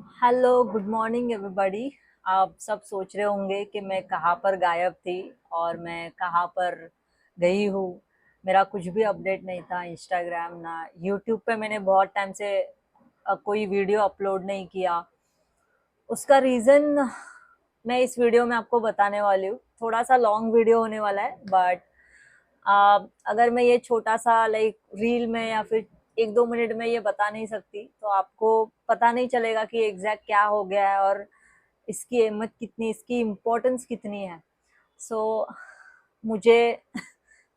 Hello, good morning everybody. आप सब सोच रहे होंगे कि मैं कहाँ पर गायब थी और मैं कहाँ पर गई हूँ। मेरा कुछ भी अपडेट नहीं था, इंस्टाग्राम ना यूट्यूब पे मैंने बहुत टाइम से कोई वीडियो अपलोड नहीं किया। उसका रीज़न मैं इस वीडियो में आपको बताने वाली हूँ। थोड़ा सा लॉन्ग वीडियो होने वाला है, बट अगर मैं ये छोटा सा लाइक रील में या फिर 1-2 मिनट में ये बता नहीं सकती तो आपको पता नहीं चलेगा कि एग्जैक्ट क्या हो गया है और इसकी अहमियत कितनी, इसकी इम्पोर्टेंस कितनी है। सो मुझे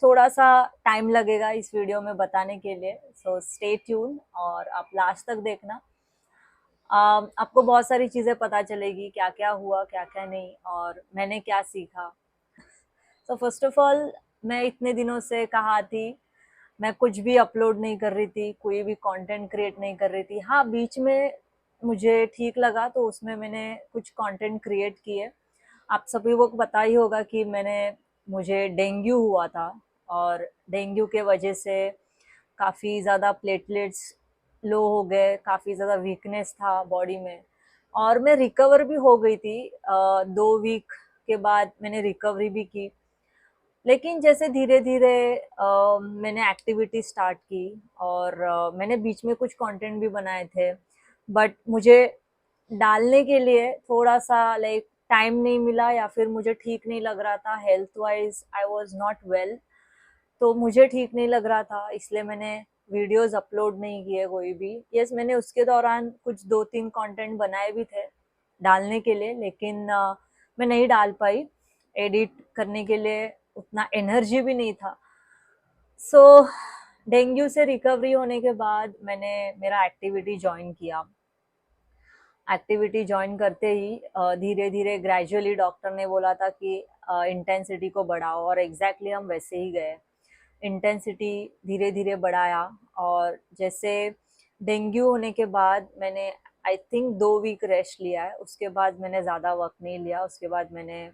थोड़ा सा टाइम लगेगा इस वीडियो में बताने के लिए। सो स्टे ट्यून और आप लास्ट तक देखना। आपको बहुत सारी चीज़ें पता चलेगी, क्या क्या हुआ क्या क्या नहीं और मैंने क्या सीखा। तो फर्स्ट ऑफ ऑल, मैं इतने दिनों से कहाँ थी? मैं कुछ भी अपलोड नहीं कर रही थी, कोई भी कंटेंट क्रिएट नहीं कर रही थी। हाँ, बीच में मुझे ठीक लगा तो उसमें मैंने कुछ कंटेंट क्रिएट किए। आप सभी को पता ही होगा कि मुझे डेंगू हुआ था और डेंगू के वजह से काफ़ी ज़्यादा प्लेटलेट्स लो हो गए, काफ़ी ज़्यादा वीकनेस था बॉडी में और मैं रिकवर भी हो गई थी। 2 वीक के बाद मैंने रिकवरी भी की। लेकिन जैसे धीरे-धीरे मैंने एक्टिविटी स्टार्ट की और मैंने बीच में कुछ कंटेंट भी बनाए थे, बट मुझे डालने के लिए थोड़ा-सा लाइक टाइम नहीं मिला या फिर मुझे ठीक नहीं लग रहा था, health wise I was not well. तो मुझे ठीक नहीं लग रहा था, इसलिए मैंने वीडियोज़ अपलोड नहीं किए कोई भी। यस, मैंने उसके दौरान कुछ 2-3 कंटेंट बनाए भी थे डालने के लिए, लेकिन मैं नहीं डाल पाई। एडिट करने के लिए उतना एनर्जी भी नहीं था। सो डेंगू से रिकवरी होने के बाद मैंने मेरा एक्टिविटी जॉइन किया। एक्टिविटी जॉइन करते ही धीरे धीरे ग्रेजुअली डॉक्टर ने बोला था कि इंटेंसिटी को बढ़ाओ और एग्जैक्टली हम वैसे ही गए। इंटेंसिटी धीरे धीरे बढ़ाया और जैसे डेंगू होने के बाद मैंने आई थिंक 2 वीक रेस्ट लिया है। उसके बाद मैंने ज़्यादा वर्क नहीं लिया। उसके बाद मैंने,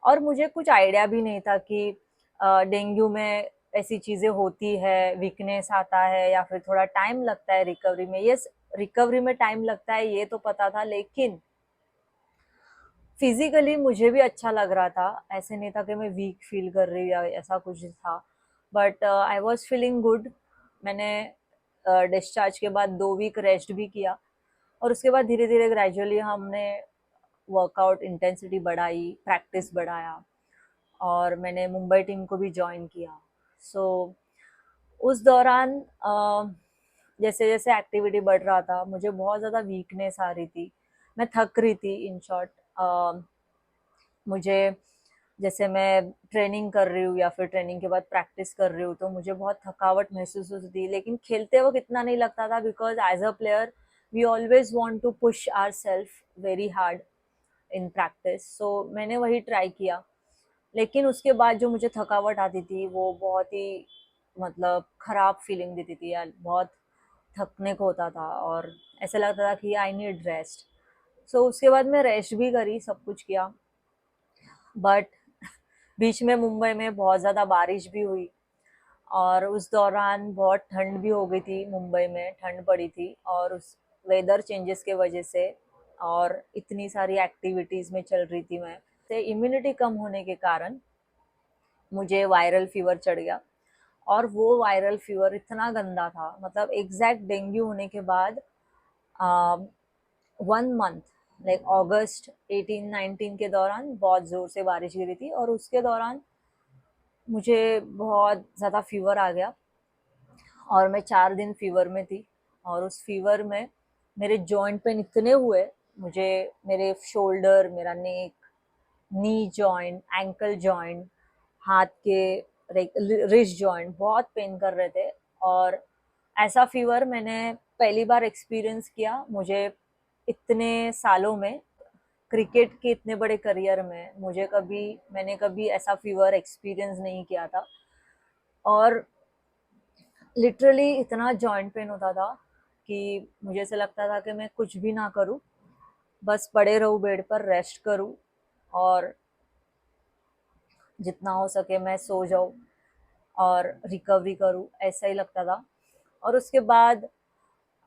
और मुझे कुछ आइडिया भी नहीं था कि डेंगू में ऐसी चीज़ें होती है, वीकनेस आता है या फिर थोड़ा टाइम लगता है रिकवरी में। यस, रिकवरी में टाइम लगता है ये तो पता था, लेकिन फिजिकली मुझे भी अच्छा लग रहा था। ऐसे नहीं था कि मैं वीक फील कर रही या ऐसा कुछ था, but I was feeling good. मैंने डिस्चार्ज के बाद 2 वीक रेस्ट भी किया और उसके बाद धीरे धीरे ग्रेजुअली हमने वर्कआउट इंटेंसिटी बढ़ाई, प्रैक्टिस बढ़ाया और मैंने मुंबई टीम को भी ज्वाइन किया। सो उस दौरान जैसे जैसे एक्टिविटी बढ़ रहा था मुझे बहुत ज़्यादा वीकनेस आ रही थी, मैं थक रही थी। इन शॉर्ट, मुझे, जैसे मैं ट्रेनिंग कर रही हूँ या फिर ट्रेनिंग के बाद प्रैक्टिस कर रही हूँ तो मुझे बहुत थकावट महसूस होती थी, लेकिन खेलते वक्त इतना नहीं लगता था because as a player we always want to push our self very hard in practice. So मैंने वही ट्राई किया, लेकिन उसके बाद जो मुझे थकावट आती थी वो बहुत ही मतलब खराब फीलिंग देती थी यार। बहुत थकने को होता था और ऐसा लगता था कि आई नीड रेस्ट। सो उसके बाद मैं रेस्ट भी करी, सब कुछ किया, बट बीच में मुंबई में बहुत ज़्यादा बारिश भी हुई और उस दौरान बहुत ठंड भी हो गई थी। मुंबई में ठंड पड़ी थी और उस वेदर चेंजेस के वजह से और इतनी सारी एक्टिविटीज़ में चल रही थी मैं, तो इम्यूनिटी कम होने के कारण मुझे वायरल फीवर चढ़ गया। और वो वायरल फीवर इतना गंदा था, मतलब एग्जैक्ट डेंगू होने के बाद 1 मंथ लाइक अगस्त 18-19 के दौरान बहुत ज़ोर से बारिश गिरी थी और उसके दौरान मुझे बहुत ज़्यादा फीवर आ गया और मैं 4 दिन फीवर में थी। और उस फीवर में मेरे जॉइंट पेन इतने हुए मुझे, मेरे शोल्डर, मेरा नेक, नी जॉइंट, एंकल जॉइंट, हाथ के रिस्ट जॉइंट बहुत पेन कर रहे थे। और ऐसा फीवर मैंने पहली बार एक्सपीरियंस किया। मुझे इतने सालों में, क्रिकेट के इतने बड़े करियर में मैंने कभी ऐसा फीवर एक्सपीरियंस नहीं किया था। और लिटरली इतना जॉइंट पेन होता था कि मुझे ऐसा लगता था कि मैं कुछ भी ना करूं, बस पड़े रहूं बेड पर, रेस्ट करूं और जितना हो सके मैं सो जाऊं और रिकवरी करूं, ऐसा ही लगता था। और उसके बाद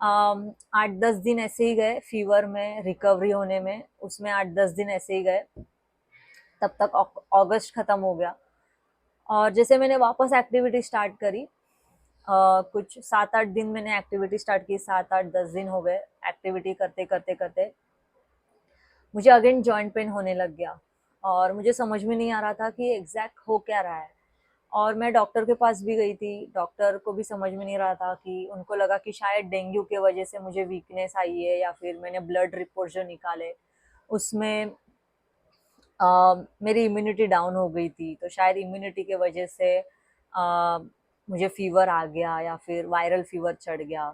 8 10 दिन ऐसे ही गए फीवर में, रिकवरी होने में, उसमें 8 10 दिन ऐसे ही गए। तब तक अगस्त खत्म हो गया, और जैसे मैंने वापस एक्टिविटी स्टार्ट करी, कुछ 7 8 दिन मैंने एक्टिविटी स्टार्ट की, 7 8 10 दिन हो गए एक्टिविटी करते करते करते, मुझे अगेन जॉइंट पेन होने लग गया। और मुझे समझ में नहीं आ रहा था कि एग्जैक्ट हो क्या रहा है। और मैं डॉक्टर के पास भी गई थी, डॉक्टर को भी समझ में नहीं रहा था, कि उनको लगा कि शायद डेंगू के वजह से मुझे वीकनेस आई है, या फिर मैंने ब्लड रिपोर्ट जो निकाले उसमें मेरी इम्यूनिटी डाउन हो गई थी, तो शायद इम्यूनिटी के वजह से मुझे फीवर आ गया, या फिर वायरल फीवर चढ़ गया,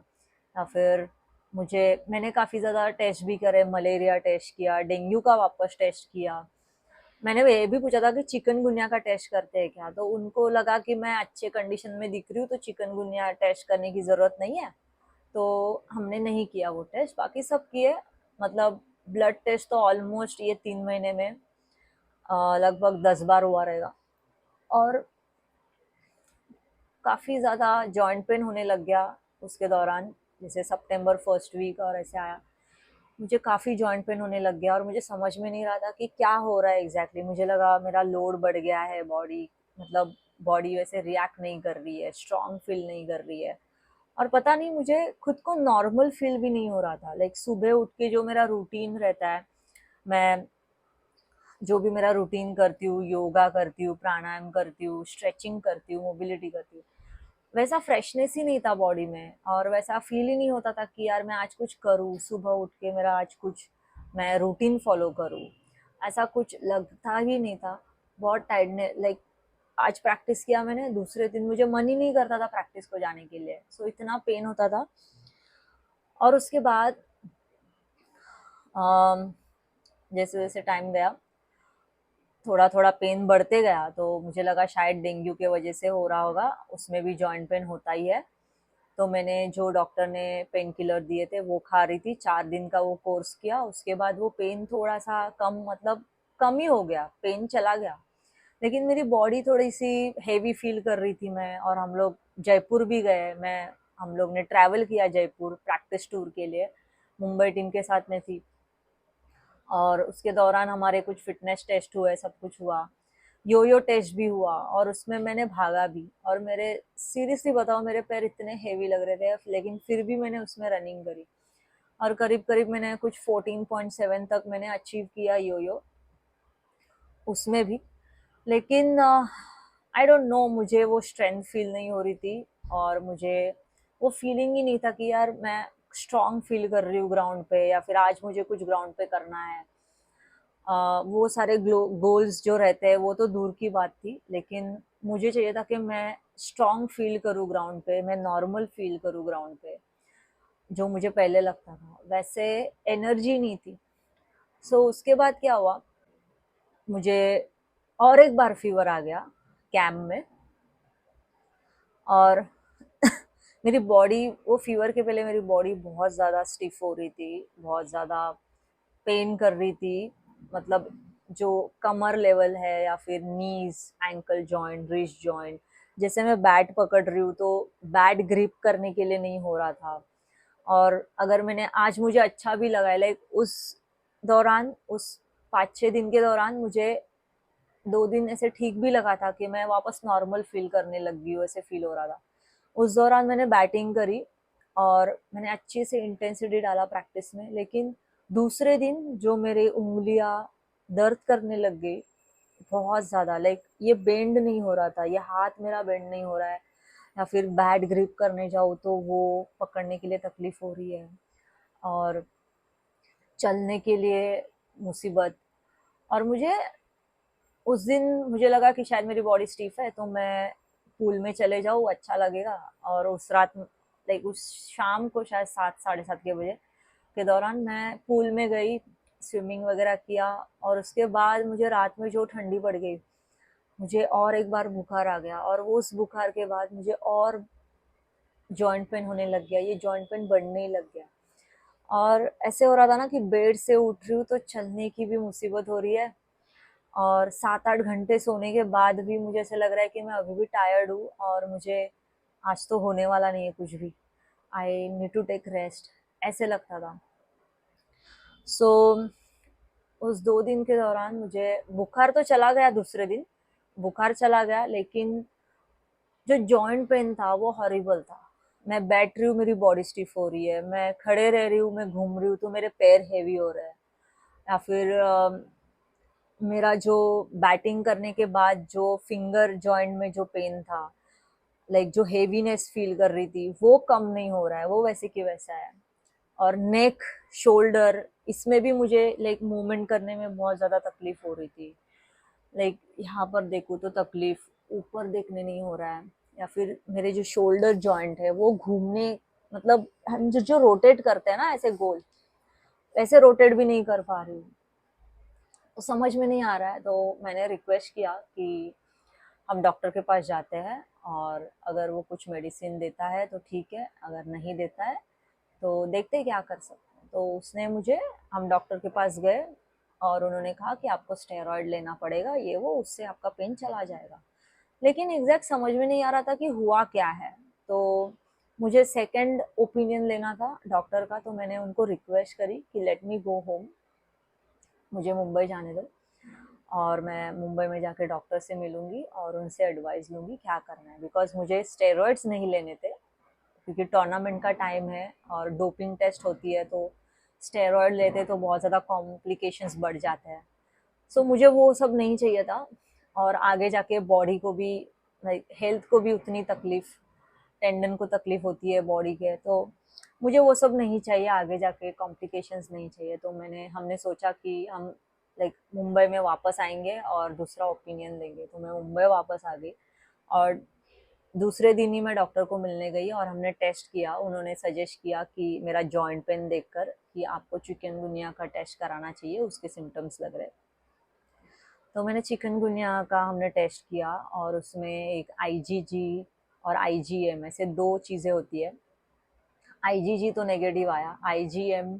या फिर मैंने काफ़ी ज़्यादा टेस्ट भी करे, मलेरिया टेस्ट किया, डेंगू का वापस टेस्ट किया। मैंने ये भी पूछा था कि चिकनगुनिया का टेस्ट करते हैं क्या, तो उनको लगा कि मैं अच्छे कंडीशन में दिख रही हूँ तो चिकनगुनिया टेस्ट करने की ज़रूरत नहीं है, तो हमने नहीं किया वो टेस्ट। बाकी सब किए, मतलब ब्लड टेस्ट तो ऑलमोस्ट ये 3 महीने में लगभग 10 बार हुआ रहेगा। और काफ़ी ज़्यादा जॉइंट पेन होने लग गया उसके दौरान, जैसे सितंबर फर्स्ट वीक और ऐसे आया, मुझे काफ़ी जॉइंट पेन होने लग गया, और मुझे समझ में नहीं रहा था कि क्या हो रहा है एग्जैक्टली। मुझे लगा मेरा लोड बढ़ गया है बॉडी, मतलब बॉडी वैसे रिएक्ट नहीं कर रही है, स्ट्रांग फील नहीं कर रही है, और पता नहीं मुझे खुद को नॉर्मल फील भी नहीं हो रहा था। लाइक सुबह उठ के जो मेरा रूटीन रहता है, मैं जो भी मेरा रूटीन करती हूँ, योगा करती हूँ, प्राणायाम करती हूँ, स्ट्रेचिंग करती हूँ, मोबिलिटी करती हूँ, वैसा फ्रेशनेस ही नहीं था बॉडी में, और वैसा फील ही नहीं होता था कि यार मैं आज कुछ करूँ, सुबह उठ के मेरा आज कुछ मैं रूटीन फॉलो करूँ, ऐसा कुछ लगता ही नहीं था। बहुत टाइटनेस, लाइक आज प्रैक्टिस किया मैंने, दूसरे दिन मुझे मन ही नहीं करता था प्रैक्टिस को जाने के लिए, सो इतना पेन होता था। और उसके बाद जैसे जैसे टाइम गया, थोड़ा थोड़ा पेन बढ़ते गया, तो मुझे लगा शायद डेंगू के वजह से हो रहा होगा, उसमें भी जॉइंट पेन होता ही है। तो मैंने जो डॉक्टर ने पेन किलर दिए थे वो खा रही थी, 4 दिन का वो कोर्स किया, उसके बाद वो पेन थोड़ा सा कम, मतलब कम ही हो गया, पेन चला गया। लेकिन मेरी बॉडी थोड़ी सी हेवी फील कर रही थी मैं, और हम लोग जयपुर भी गए, हम लोग ने ट्रैवल किया जयपुर प्रैक्टिस टूर के लिए, मुंबई टीम के साथ में थी, और उसके दौरान हमारे कुछ फिटनेस टेस्ट हुए, सब कुछ हुआ, यो यो टेस्ट भी हुआ, और उसमें मैंने भागा भी, और मेरे सीरियसली बताओ मेरे पैर इतने हेवी लग रहे थे, लेकिन फिर भी मैंने उसमें रनिंग करी, और करीब करीब मैंने कुछ 14.7 तक मैंने अचीव किया यो यो उसमें भी। लेकिन आई डोंट नो, मुझे वो स्ट्रेंथ फील नहीं हो रही थी, और मुझे वो फीलिंग ही नहीं था कि यार मैं स्ट्रांग फील कर रही हूँ ग्राउंड पे, या फिर आज मुझे कुछ ग्राउंड पे करना है। वो सारे गोल्स जो रहते हैं वो तो दूर की बात थी, लेकिन मुझे चाहिए था कि मैं स्ट्रांग फील करूँ ग्राउंड पे, मैं नॉर्मल फील करूँ ग्राउंड पे, जो मुझे पहले लगता था वैसे एनर्जी नहीं थी। सो उसके बाद क्या हुआ, मुझे और एक बार फीवर आ गया कैंप में, और मेरी बॉडी, वो फीवर के पहले मेरी बॉडी बहुत ज़्यादा स्टिफ हो रही थी, बहुत ज़्यादा पेन कर रही थी, मतलब जो कमर लेवल है, या फिर नीज, एंकल जॉइंट, रिस्ट जॉइंट, जैसे मैं बैट पकड़ रही हूँ तो बैट ग्रिप करने के लिए नहीं हो रहा था। और अगर मैंने आज मुझे अच्छा भी लगा है, लाइक उस दौरान, उस 5 6 दिन के दौरान मुझे 2 दिन ऐसे ठीक भी लगा था कि मैं वापस नॉर्मल फील करने लग गई हूँ, ऐसे फील हो रहा था। उस दौरान मैंने बैटिंग करी, और मैंने अच्छे से इंटेंसिटी डाला प्रैक्टिस में, लेकिन दूसरे दिन जो मेरी उंगलियां दर्द करने लग गई बहुत ज़्यादा, लाइक ये बेंड नहीं हो रहा था, ये हाथ मेरा बेंड नहीं हो रहा है, या फिर बैट ग्रिप करने जाऊँ तो वो पकड़ने के लिए तकलीफ हो रही है, और चलने के लिए मुसीबत। और उस दिन मुझे लगा कि शायद मेरी बॉडी स्टीफ है, तो मैं पूल में चले जाऊँ, अच्छा लगेगा। और उस रात, लाइक उस शाम को शायद 7 साढ़े 7 के बजे के दौरान मैं पूल में गई, स्विमिंग वगैरह किया, और उसके बाद मुझे रात में जो ठंडी पड़ गई, मुझे और एक बार बुखार आ गया, और वो उस बुखार के बाद मुझे और जॉइंट पेन होने लग गया, ये जॉइंट पेन बढ़ने ही लग गया। और ऐसे हो रहा था ना कि बेड से उठ रही हूँ तो चलने की भी मुसीबत हो रही है, और 7 8 घंटे सोने के बाद भी मुझे ऐसा लग रहा है कि मैं अभी भी टायर्ड हूँ, और मुझे आज तो होने वाला नहीं है कुछ भी। I need to take rest, ऐसे लगता था। सो उस 2 दिन के दौरान मुझे बुखार तो चला गया, दूसरे दिन बुखार चला गया, लेकिन जो जॉइंट पेन था वो हॉरिबल था। मैं बैठ रही हूँ, मेरी बॉडी स्टिफ हो रही है, मैं खड़े रह रही हूँ, मैं घूम रही हूँ तो मेरे पैर हेवी हो रहे हैं, या फिर मेरा जो बैटिंग करने के बाद जो फिंगर जॉइंट में जो पेन था, लाइक जो हेवीनेस फील कर रही थी, वो कम नहीं हो रहा है, वो वैसे की वैसा है। और नेक, शोल्डर, इसमें भी मुझे लाइक मूवमेंट करने में बहुत ज़्यादा तकलीफ हो रही थी। लाइक यहाँ पर देखूँ तो तकलीफ, ऊपर देखने नहीं हो रहा है, या फिर मेरे जो शोल्डर जॉइंट है वो घूमने, मतलब हम जो रोटेट करते हैं ना ऐसे गोल, वैसे रोटेट भी नहीं कर पा रही हूँ। तो समझ में नहीं आ रहा है, तो मैंने रिक्वेस्ट किया कि हम डॉक्टर के पास जाते हैं, और अगर वो कुछ मेडिसिन देता है तो ठीक है, अगर नहीं देता है तो देखते हैं क्या कर सकते हैं। तो उसने मुझे, हम डॉक्टर के पास गए और उन्होंने कहा कि आपको स्टेरॉइड लेना पड़ेगा, ये वो, उससे आपका पेन चला जाएगा। लेकिन एग्जैक्ट समझ में नहीं आ रहा था कि हुआ क्या है। तो मुझे सेकंड ओपिनियन लेना था डॉक्टर का, तो मैंने उनको रिक्वेस्ट करी कि लेट मी गो होम, मुझे मुंबई जाने दो, और मैं मुंबई में जाके डॉक्टर से मिलूंगी और उनसे एडवाइस लूंगी क्या करना है, बिकॉज मुझे स्टेरॉइड्स नहीं लेने थे, क्योंकि टूर्नामेंट का टाइम है और डोपिंग टेस्ट होती है, तो स्टेरॉयड लेते तो बहुत ज़्यादा कॉम्प्लिकेशंस बढ़ जाते हैं। सो मुझे वो सब नहीं चाहिए था, और आगे जाके बॉडी को भी, लाइक हेल्थ को भी उतनी तकलीफ, टेंडन को तकलीफ होती है बॉडी के, तो मुझे वो सब नहीं चाहिए, आगे जाके कॉम्प्लिकेशंस नहीं चाहिए। तो हमने सोचा कि हम लाइक मुंबई में वापस आएंगे और दूसरा ओपिनियन लेंगे। तो मैं मुंबई वापस आ गई, और दूसरे दिन ही मैं डॉक्टर को मिलने गई और हमने टेस्ट किया। उन्होंने सजेस्ट किया कि मेरा जॉइंट पेन देखकर कि आपको चिकनगुनिया का टेस्ट कराना चाहिए, उसके सिम्टम्स लग रहे। तो मैंने चिकनगुनिया का हमने टेस्ट किया, और उसमें एक आईजीजी और आईजीएम, ऐसे 2 चीज़ें होती है। आईजीजी तो नेगेटिव आया, आईजीएम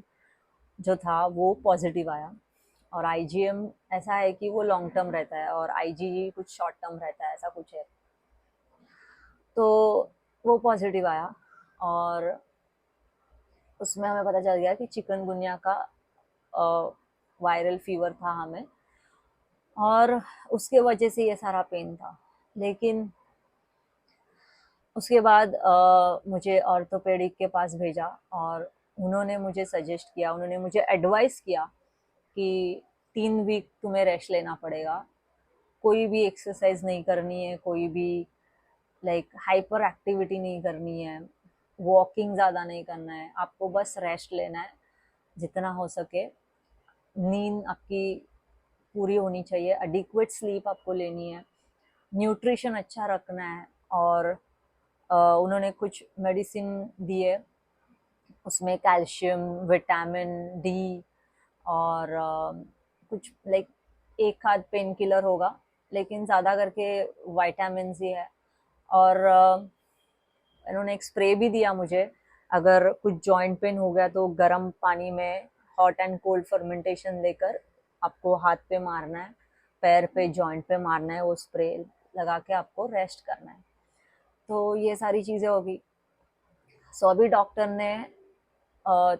जो था वो पॉजिटिव आया, और आईजीएम ऐसा है कि वो लॉन्ग टर्म रहता है, और आईजीजी कुछ शॉर्ट टर्म रहता है, ऐसा कुछ है। तो वो पॉजिटिव आया, और उसमें हमें पता चल गया कि चिकनगुनिया का वायरल फीवर था हमें, और उसके वजह से ये सारा पेन था। लेकिन उसके बाद मुझे ऑर्थोपेडिक के पास भेजा, और उन्होंने मुझे सजेस्ट किया, उन्होंने मुझे एडवाइस किया कि 3 वीक तुम्हें रेस्ट लेना पड़ेगा, कोई भी एक्सरसाइज नहीं करनी है, कोई भी लाइक हाइपर एक्टिविटी नहीं करनी है, वॉकिंग ज़्यादा नहीं करना है, आपको बस रेस्ट लेना है जितना हो सके। नींद आपकी पूरी होनी चाहिए, एडिक्वेट स्लीप आपको लेनी है, न्यूट्रिशन अच्छा रखना है, और उन्होंने कुछ मेडिसिन दिए, उसमें कैल्शियम, विटामिन डी, और कुछ लाइक एक आध पेन किलर होगा, लेकिन ज़्यादा करके विटामिन ही है। और इन्होंने एक स्प्रे भी दिया मुझे, अगर कुछ जॉइंट पेन हो गया तो गर्म पानी में हॉट एंड कोल्ड फर्मेंटेशन देकर आपको हाथ पे मारना है, पैर पे, जॉइंट पे मारना है, वो स्प्रे लगा के आपको रेस्ट करना है। तो ये सारी चीज़ें होगी। सो अभी डॉक्टर ने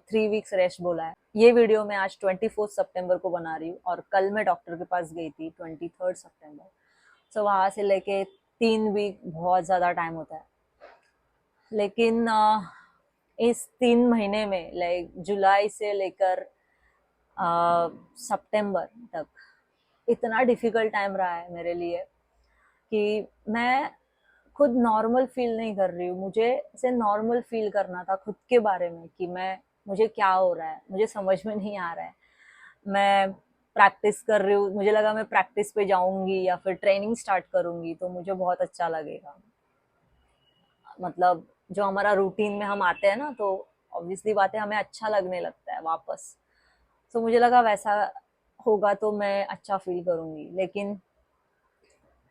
3 वीक्स रेस्ट बोला है। ये वीडियो मैं आज 24 सितंबर को बना रही हूँ, और कल मैं डॉक्टर के पास गई थी 23 सितंबर। सो वहाँ से लेके 3 वीक बहुत ज़्यादा टाइम होता है। लेकिन इस 3 महीने में, लाइक जुलाई से लेकर सितंबर तक, इतना डिफिकल्ट टाइम रहा है मेरे लिए कि मैं खुद नॉर्मल फील नहीं कर रही हूँ। मुझे ऐसे नॉर्मल फील करना था खुद के बारे में कि मुझे क्या हो रहा है, मुझे समझ में नहीं आ रहा है। मैं प्रैक्टिस कर रही हूँ, मुझे लगा मैं प्रैक्टिस पे जाऊंगी या फिर ट्रेनिंग स्टार्ट करूंगी तो मुझे बहुत अच्छा लगेगा। मतलब जो हमारा रूटीन में हम आते हैं ना, तो ऑब्वियसली बात है, हमें अच्छा लगने लगता है वापस। तो मुझे लगा वैसा होगा तो मैं अच्छा फील करूंगी। लेकिन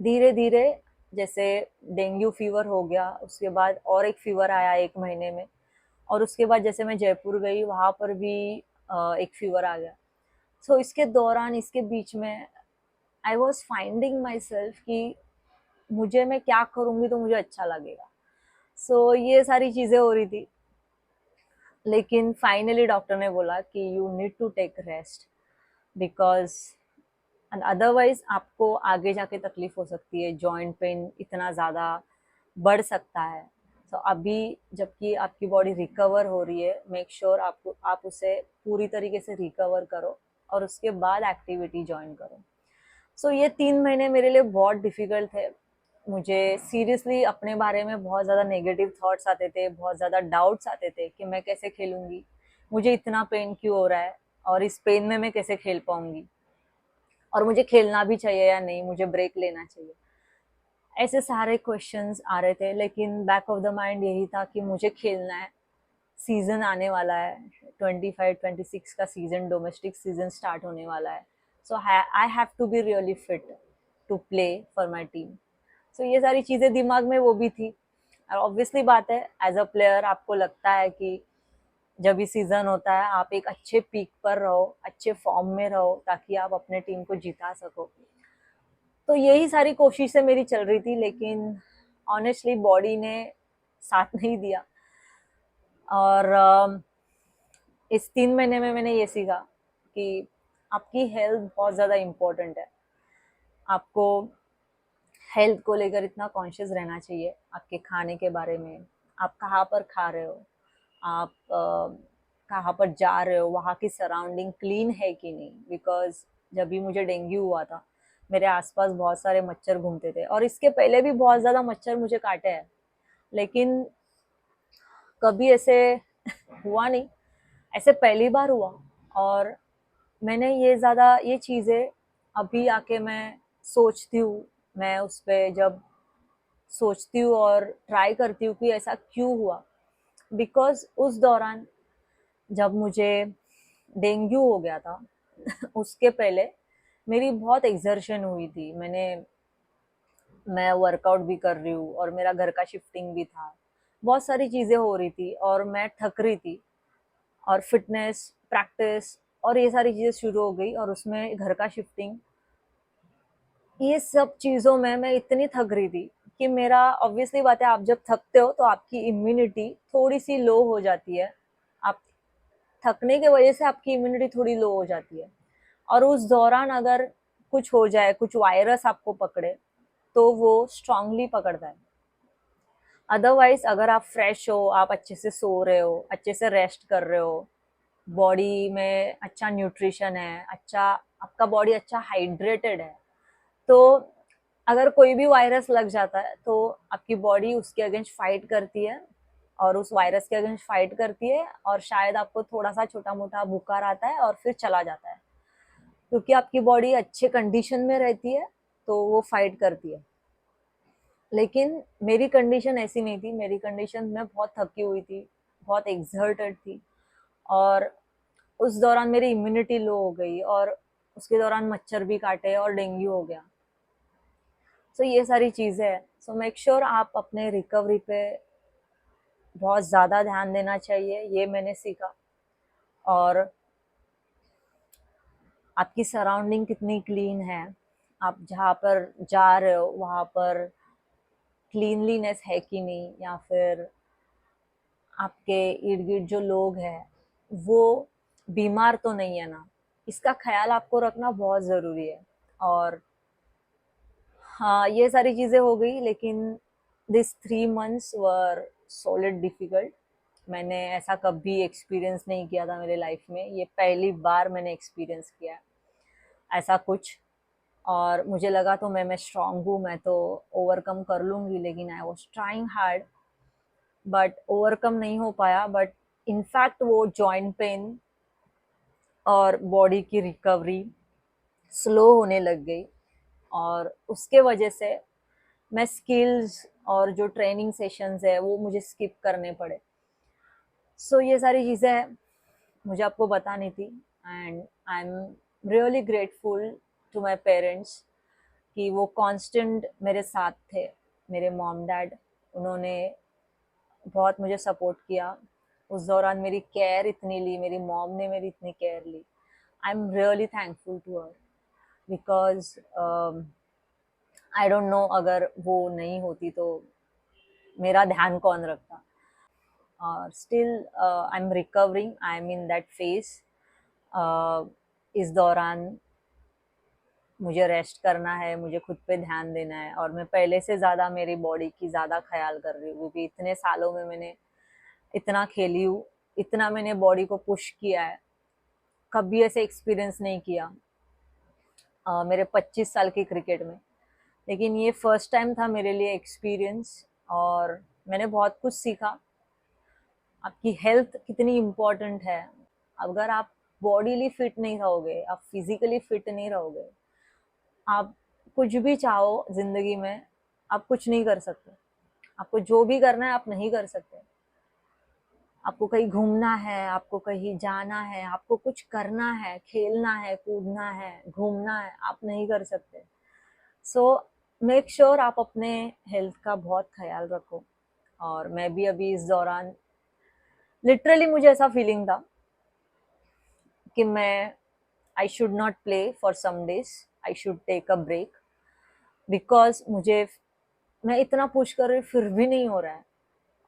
धीरे धीरे, जैसे डेंगू फीवर हो गया, उसके बाद और एक फीवर आया 1 महीने में, और उसके बाद जैसे मैं जयपुर गई, वहाँ पर भी एक फीवर आ गया। सो इसके दौरान, इसके बीच में I was finding my self कि मैं क्या करूँगी तो मुझे अच्छा लगेगा। सो ये सारी चीज़ें हो रही थी। लेकिन फाइनली डॉक्टर ने बोला कि you need to take rest, because otherwise आपको आगे जाके तकलीफ हो सकती है, जॉइंट पेन इतना ज़्यादा बढ़ सकता है। तो अभी जबकि आपकी बॉडी रिकवर हो रही है, मेक श्योर आप उसे पूरी तरीके से रिकवर करो और उसके बाद एक्टिविटी ज्वाइन करो। सो ये 3 महीने मेरे लिए बहुत डिफिकल्ट थे। मुझे सीरियसली अपने बारे में बहुत ज़्यादा नेगेटिव थॉट्स आते थे, बहुत ज़्यादा डाउट्स आते थे कि मैं कैसे खेलूंगी, मुझे इतना पेन क्यों हो रहा है, और इस पेन में मैं कैसे खेल पाऊंगी, और मुझे खेलना भी चाहिए या नहीं, मुझे ब्रेक लेना चाहिए। ऐसे सारे क्वेश्चंस आ रहे थे, लेकिन बैक ऑफ द माइंड यही था कि मुझे खेलना है। सीजन आने वाला है, 25-26 का सीजन, डोमेस्टिक सीजन स्टार्ट होने वाला है। So I have to be really fit to play for my team. So ये सारी चीज़ें दिमाग में वो भी थी। और ऑब्वियसली बात है, एज अ प्लेयर आपको लगता है कि जब भी सीजन होता है आप एक अच्छे पीक पर रहो, अच्छे फॉर्म में रहो, ताकि आप अपने टीम को जिता सको। तो यही सारी कोशिशें मेरी चल रही थी, लेकिन ऑनेस्टली बॉडी ने साथ नहीं दिया। और इस 3 महीने में मैंने ये सीखा कि आपकी हेल्थ बहुत ज़्यादा इम्पोर्टेंट है। आपको हेल्थ को लेकर इतना कॉन्शियस रहना चाहिए, आपके खाने के बारे में, आप कहाँ पर खा रहे हो, आप कहाँ पर जा रहे हो, वहाँ की सराउंडिंग क्लीन है कि नहीं। बिकॉज जब भी मुझे डेंगू हुआ था, मेरे आसपास बहुत सारे मच्छर घूमते थे, और इसके पहले भी बहुत ज़्यादा मच्छर मुझे काटे हैं, लेकिन कभी ऐसे हुआ नहीं। ऐसे पहली बार हुआ। और मैंने ये चीज़ें अभी आके मैं सोचती हूँ, मैं उस पर जब सोचती हूँ और ट्राई करती हूँ कि ऐसा क्यों हुआ। बिकॉज उस दौरान जब मुझे डेंगू हो गया था उसके पहले मेरी बहुत एक्सर्शन हुई थी। मैं वर्कआउट भी कर रही हूँ और मेरा घर का शिफ्टिंग भी था, बहुत सारी चीज़ें हो रही थी और मैं थक रही थी। और फिटनेस प्रैक्टिस और ये सारी चीज़ें शुरू हो गई, और उसमें घर का शिफ्टिंग, ये सब चीज़ों में मैं इतनी थक रही थी कि मेरा, ऑब्वियसली बात है, आप जब थकते हो तो आपकी इम्यूनिटी थोड़ी सी लो हो जाती है। आप थकने की वजह से आपकी इम्यूनिटी थोड़ी लो हो जाती है, और उस दौरान अगर कुछ हो जाए, कुछ वायरस आपको पकड़े, तो वो स्ट्रांगली पकड़ता है। अदरवाइज अगर आप फ्रेश हो, आप अच्छे से सो रहे हो, अच्छे से रेस्ट कर रहे हो, बॉडी में अच्छा न्यूट्रिशन है, अच्छा आपका बॉडी अच्छा हाइड्रेटेड है, तो अगर कोई भी वायरस लग जाता है तो आपकी बॉडी उसके अगेंस्ट फाइट करती है, और उस वायरस के अगेंस्ट फाइट करती है, और शायद आपको थोड़ा सा छोटा मोटा बुखार आता है और फिर चला जाता है, क्योंकि आपकी बॉडी अच्छे कंडीशन में रहती है तो वो फाइट करती है। लेकिन मेरी कंडीशन ऐसी नहीं थी, मेरी कंडीशन में बहुत थकी हुई थी, बहुत एक्सर्टेड थी, और उस दौरान मेरी इम्यूनिटी लो हो गई, और उसके दौरान मच्छर भी काटे और डेंगू हो गया। सो ये सारी चीज़ें हैं। सो मेक श्योर आप अपने रिकवरी पे बहुत ज़्यादा ध्यान देना चाहिए, ये मैंने सीखा। और आपकी सराउंडिंग कितनी क्लीन है, आप जहाँ पर जा रहे हो वहाँ पर क्लीनलीनेस है कि नहीं, या फिर आपके इर्द गिर्द जो लोग हैं वो बीमार तो नहीं है ना, इसका ख्याल आपको रखना बहुत ज़रूरी है। और हाँ, ये सारी चीज़ें हो गई, लेकिन this 3 months were solid difficult. मैंने ऐसा कभी एक्सपीरियंस नहीं किया था मेरे लाइफ में, ये पहली बार मैंने एक्सपीरियंस किया है ऐसा कुछ। और मुझे लगा तो मैं स्ट्रांग हूँ, मैं तो ओवरकम कर लूँगी, लेकिन I was trying hard, but overcome नहीं हो पाया। बट इनफैक्ट वो जॉइंट पेन और बॉडी की रिकवरी स्लो होने लग गई, और उसके वजह से मैं स्किल्स और जो ट्रेनिंग सेशंस है वो मुझे स्किप करने पड़े। सो ये सारी चीज़ें हैं, मुझे आपको बतानी थी। And I am really grateful to my parents कि वो कांस्टेंट मेरे साथ थे। मेरे मॉम डैड, उन्होंने बहुत मुझे सपोर्ट किया उस दौरान, मेरी केयर इतनी ली, मेरी मॉम ने मेरी इतनी केयर ली। I am really thankful to her, because I don't know, अगर वो नहीं होती तो मेरा ध्यान कौन रखता। और still I am recovering, I am in that phase. इस दौरान मुझे रेस्ट करना है, मुझे खुद पे ध्यान देना है, और मैं पहले से ज़्यादा मेरी बॉडी की ज़्यादा ख्याल कर रही हूँ, क्योंकि इतने सालों में मैंने इतना खेली हूँ, इतना मैंने बॉडी को पुश किया है, कभी ऐसे एक्सपीरियंस नहीं किया मेरे 25 साल की क्रिकेट में। लेकिन ये फर्स्ट टाइम था मेरे लिए एक्सपीरियंस, और मैंने बहुत कुछ सीखा। आपकी हेल्थ कितनी इम्पोर्टेंट है। अगर आप बॉडीली फिट नहीं रहोगे, आप फिजिकली फिट नहीं रहोगे, आप कुछ भी चाहो जिंदगी में, आप कुछ नहीं कर सकते। आपको जो भी करना है आप नहीं कर सकते। आपको कहीं घूमना है, आपको कहीं जाना है, आपको कुछ करना है, खेलना है, कूदना है, घूमना है, आप नहीं कर सकते। सो मेक श्योर आप अपने हेल्थ का बहुत ख्याल रखो। और मैं भी अभी इस दौरान लिटरली मुझे ऐसा फीलिंग था कि मैं I should not play for some days, I should take a break, because मुझे, मैं इतना पुश कर रही फिर भी नहीं हो रहा है,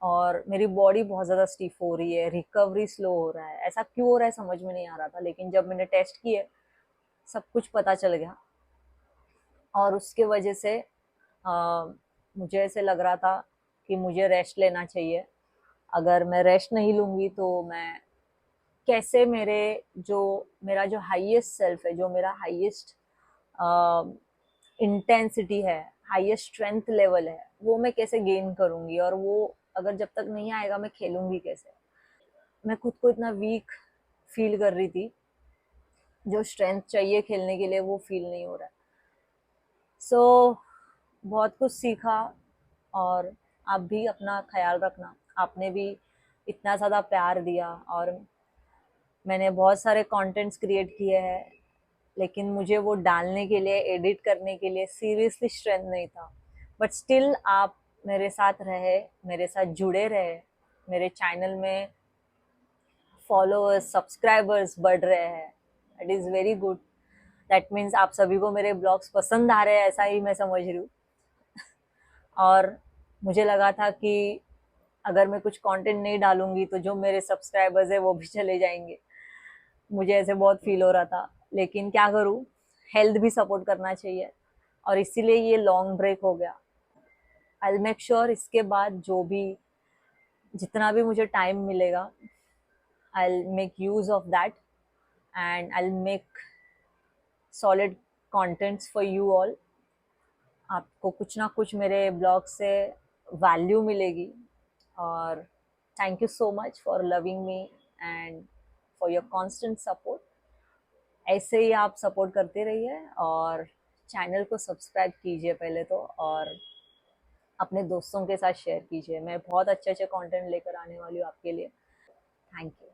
और मेरी बॉडी बहुत ज़्यादा स्टिफ हो रही है, रिकवरी स्लो हो रहा है। ऐसा क्यों हो रहा है समझ में नहीं आ रहा था, लेकिन जब मैंने टेस्ट किए सब कुछ पता चल गया। और उसके वजह से मुझे ऐसे लग रहा था कि मुझे रेस्ट लेना चाहिए। अगर मैं रेस्ट नहीं लूँगी तो मैं कैसे जो मेरा जो हाईएस्ट सेल्फ है, जो मेरा हाईएस्ट इंटेंसिटी है, हाईएस्ट स्ट्रेंथ लेवल है, वो मैं कैसे गेन करूँगी, और वो अगर जब तक नहीं आएगा मैं खेलूँगी कैसे। मैं खुद को इतना वीक फील कर रही थी, जो स्ट्रेंथ चाहिए खेलने के लिए वो फील नहीं हो रहा है। सो बहुत कुछ सीखा। और आप भी अपना ख्याल रखना। आपने भी इतना ज़्यादा प्यार दिया, और मैंने बहुत सारे कंटेंट्स क्रिएट किए हैं, लेकिन मुझे वो डालने के लिए, एडिट करने के लिए सीरियसली स्ट्रेंथ नहीं था। बट स्टिल आप मेरे साथ रहे, मेरे साथ जुड़े रहे, मेरे चैनल में फॉलोअर्स, सब्सक्राइबर्स बढ़ रहे हैं। It is very good. That means आप सभी को मेरे ब्लॉग्स पसंद आ रहे हैं, ऐसा ही मैं समझ रही हूँ। और मुझे लगा था कि अगर मैं कुछ कंटेंट नहीं डालूंगी तो जो मेरे सब्सक्राइबर्स है वो भी चले जाएंगे। मुझे ऐसे बहुत फील हो रहा था, लेकिन क्या करूँ, हेल्थ भी सपोर्ट करना चाहिए, और इसीलिए ये लॉन्ग ब्रेक हो गया। आई विल मेक श्योर इसके बाद जो भी, जितना भी मुझे टाइम मिलेगा, I will make use of that, and I will make solid contents for you all. आपको कुछ ना कुछ मेरे ब्लॉग से वैल्यू मिलेगी। और thank you so much for loving me and for your constant support. ऐसे ही आप सपोर्ट करते रहिए, और चैनल को सब्सक्राइब कीजिए पहले तो, और अपने दोस्तों के साथ शेयर कीजिए। मैं बहुत अच्छे अच्छे कंटेंट लेकर आने वाली हूँ आपके लिए। Thank you.